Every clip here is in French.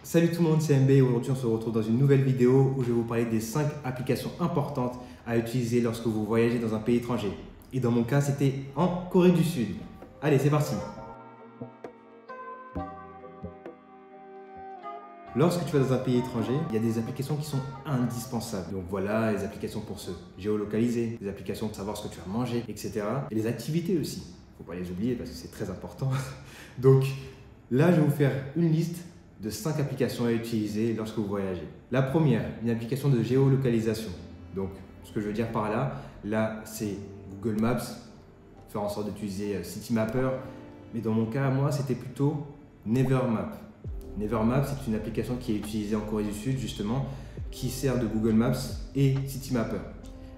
Salut tout le monde, c'est MB et aujourd'hui on se retrouve dans une nouvelle vidéo où je vais vous parler des 5 applications importantes à utiliser lorsque vous voyagez dans un pays étranger. Et dans mon cas, c'était en Corée du Sud. Allez, c'est parti! Lorsque tu vas dans un pays étranger, il y a des applications qui sont indispensables. Donc voilà, les applications pour se géolocaliser, les applications pour savoir ce que tu vas manger, etc. Et les activités aussi. Il ne faut pas les oublier parce que c'est très important. Donc là, je vais vous faire une liste de 5 applications à utiliser lorsque vous voyagez. La première, une application de géolocalisation. Donc, ce que je veux dire par là, c'est Google Maps, faire en sorte d'utiliser Citymapper. Mais dans mon cas, moi, c'était plutôt Nevermap. Nevermap, c'est une application qui est utilisée en Corée du Sud, justement, qui sert de Google Maps et Citymapper.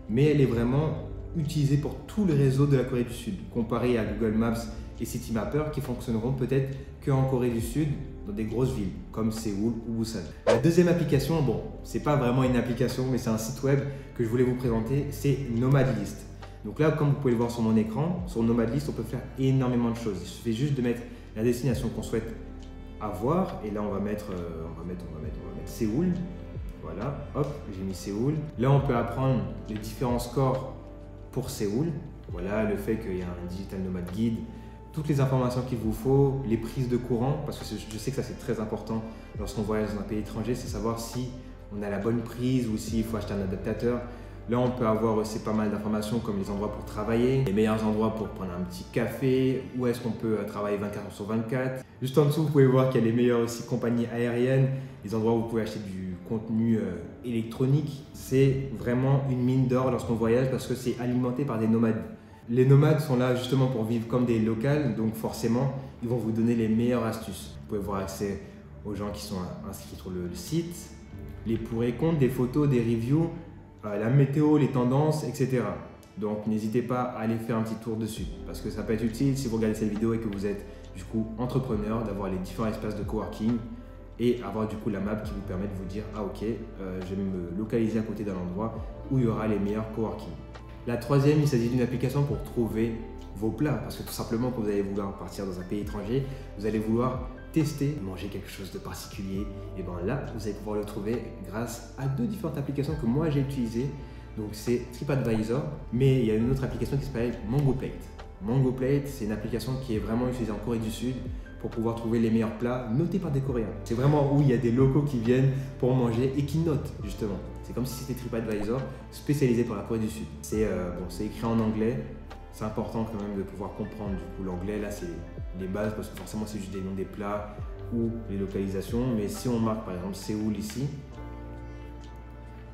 Mais elle est vraiment utilisée pour tout le réseau de la Corée du Sud, comparé à Google Maps et Citymapper qui fonctionneront peut-être qu'en Corée du Sud, dans des grosses villes comme Séoul ou Busan. La deuxième application, bon, c'est pas vraiment une application, mais c'est un site web que je voulais vous présenter, c'est Nomadlist. Donc là, comme vous pouvez le voir sur mon écran, sur Nomadlist, on peut faire énormément de choses. Il suffit juste de mettre la destination qu'on souhaite avoir, et là on va mettre Séoul. Voilà, hop, j'ai mis Séoul. Là, on peut apprendre les différents scores pour Séoul. Voilà, le fait qu'il y a un Digital Nomad Guide, toutes les informations qu'il vous faut, les prises de courant, parce que je sais que ça c'est très important lorsqu'on voyage dans un pays étranger, c'est savoir si on a la bonne prise ou s'il faut acheter un adaptateur. Là, on peut avoir aussi pas mal d'informations comme les endroits pour travailler, les meilleurs endroits pour prendre un petit café, où est-ce qu'on peut travailler 24 heures sur 24. Juste en dessous, vous pouvez voir qu'il y a les meilleures aussi compagnies aériennes, les endroits où vous pouvez acheter du contenu électronique. C'est vraiment une mine d'or lorsqu'on voyage parce que c'est alimenté par des nomades. Les nomades sont là justement pour vivre comme des locals, donc forcément, ils vont vous donner les meilleures astuces. Vous pouvez avoir accès aux gens qui sont inscrits sur le site, les pour et contre, des photos, des reviews, la météo, les tendances, etc. Donc n'hésitez pas à aller faire un petit tour dessus parce que ça peut être utile si vous regardez cette vidéo et que vous êtes du coup entrepreneur, d'avoir les différents espaces de coworking et avoir du coup la map qui vous permet de vous dire « Ah ok, je vais me localiser à côté d'un endroit où il y aura les meilleurs coworking ». La troisième, il s'agit d'une application pour trouver vos plats parce que tout simplement quand vous allez vouloir partir dans un pays étranger, vous allez vouloir tester, manger quelque chose de particulier, et bien là, vous allez pouvoir le trouver grâce à 2 différentes applications que moi j'ai utilisées. Donc c'est TripAdvisor, mais il y a une autre application qui s'appelle MangoPlate. MangoPlate, c'est une application qui est vraiment utilisée en Corée du Sud pour pouvoir trouver les meilleurs plats notés par des Coréens. C'est vraiment où il y a des locaux qui viennent pour manger et qui notent justement. C'est comme si c'était TripAdvisor spécialisé pour la Corée du Sud. C'est écrit en anglais. C'est important quand même de pouvoir comprendre du coup l'anglais. Là, c'est les bases parce que forcément, c'est juste des noms des plats ou les localisations. Mais si on marque par exemple Séoul ici,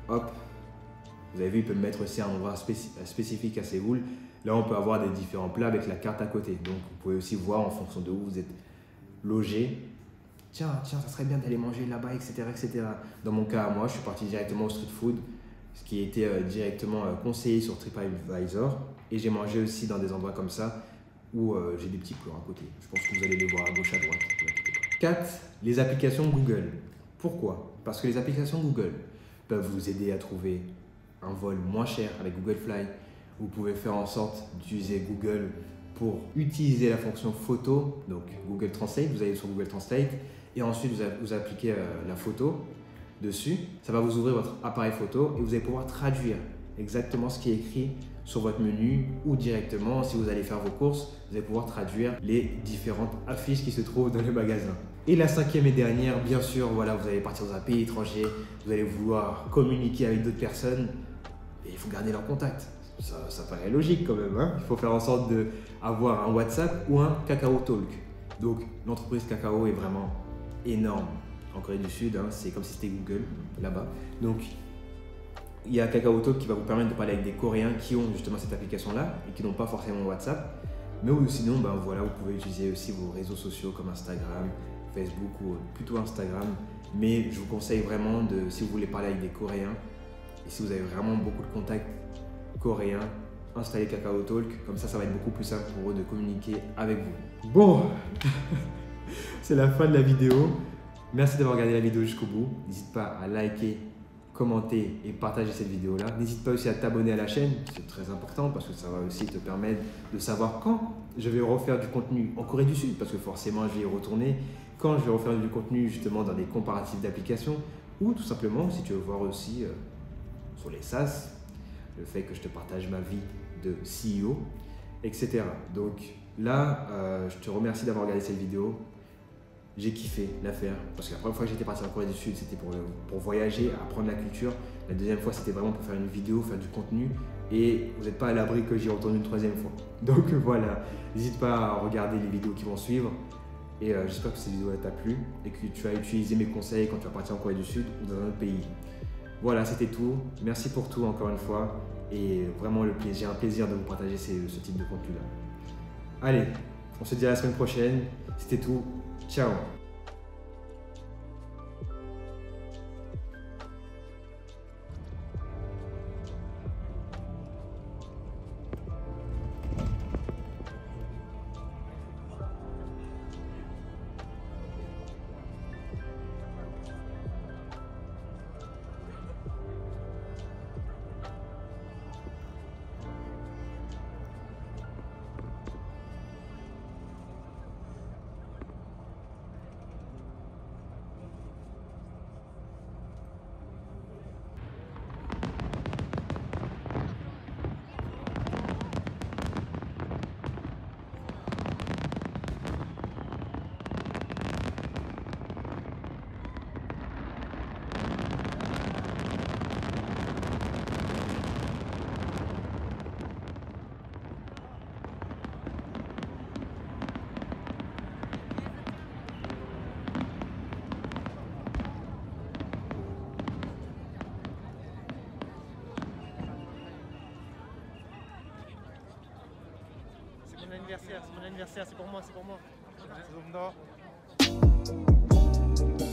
hop, vous avez vu, il peut mettre aussi un endroit spécifique à Séoul. Là, on peut avoir des différents plats avec la carte à côté. Donc, vous pouvez aussi voir en fonction de où vous êtes logé. Tiens, ça serait bien d'aller manger là-bas, etc., etc. Dans mon cas, moi, je suis parti directement au street food, ce qui était directement conseillé sur TripAdvisor. Et j'ai mangé aussi dans des endroits comme ça où j'ai des petits plans à côté. Je pense que vous allez les voir à gauche, à droite. 4. Les applications Google. Pourquoi? Parce que les applications Google peuvent vous aider à trouver un vol moins cher avec Google Fly. Vous pouvez faire en sorte d'utiliser Google pour utiliser la fonction photo, donc Google Translate. Vous allez sur Google Translate et ensuite vous appliquez la photo dessus. Ça va vous ouvrir votre appareil photo et vous allez pouvoir traduire exactement ce qui est écrit sur votre menu ou directement, si vous allez faire vos courses, vous allez pouvoir traduire les différentes affiches qui se trouvent dans le magasin. Et la 5e et dernière, bien sûr, voilà, vous allez partir dans un pays étranger, vous allez vouloir communiquer avec d'autres personnes et il faut garder leur contact. Ça paraît logique quand même, hein. Il faut faire en sorte d'avoir un WhatsApp ou un Kakao Talk. Donc l'entreprise Kakao est vraiment énorme en Corée du Sud, hein. C'est comme si c'était Google là-bas. Donc il y a Kakao Talk qui va vous permettre de parler avec des Coréens qui ont justement cette application-là et qui n'ont pas forcément WhatsApp. Mais sinon, voilà, vous pouvez utiliser aussi vos réseaux sociaux comme Instagram, Facebook ou plutôt Instagram. Mais je vous conseille vraiment si vous voulez parler avec des Coréens et si vous avez vraiment beaucoup de contacts coréens, installez Kakao Talk. Comme ça va être beaucoup plus simple pour eux de communiquer avec vous. Bon, c'est la fin de la vidéo. Merci d'avoir regardé la vidéo jusqu'au bout. N'hésite pas à liker, commenter et partager cette vidéo-là. N'hésite pas aussi à t'abonner à la chaîne, c'est très important parce que ça va aussi te permettre de savoir quand je vais refaire du contenu en Corée du Sud parce que forcément je vais y retourner quand je vais refaire du contenu justement dans des comparatifs d'applications, ou tout simplement si tu veux voir aussi sur les SaaS, le fait que je te partage ma vie de CEO, etc. Donc là, je te remercie d'avoir regardé cette vidéo. J'ai kiffé la faire parce que la première fois que j'étais parti en Corée du Sud, c'était pour voyager, apprendre la culture. La deuxième fois, c'était vraiment pour faire une vidéo, faire du contenu. Et vous n'êtes pas à l'abri que j'y retourne une troisième fois. Donc voilà, n'hésite pas à regarder les vidéos qui vont suivre. Et j'espère que cette vidéo t'a plu et que tu vas utiliser mes conseils quand tu vas partir en Corée du Sud ou dans un autre pays. Voilà, c'était tout. Merci pour tout encore une fois. Et vraiment j'ai un plaisir de vous partager ce type de contenu-là. Allez, on se dit à la semaine prochaine. C'était tout. Ciao. C'est mon anniversaire, c'est pour moi, c'est pour moi. 감사합니다.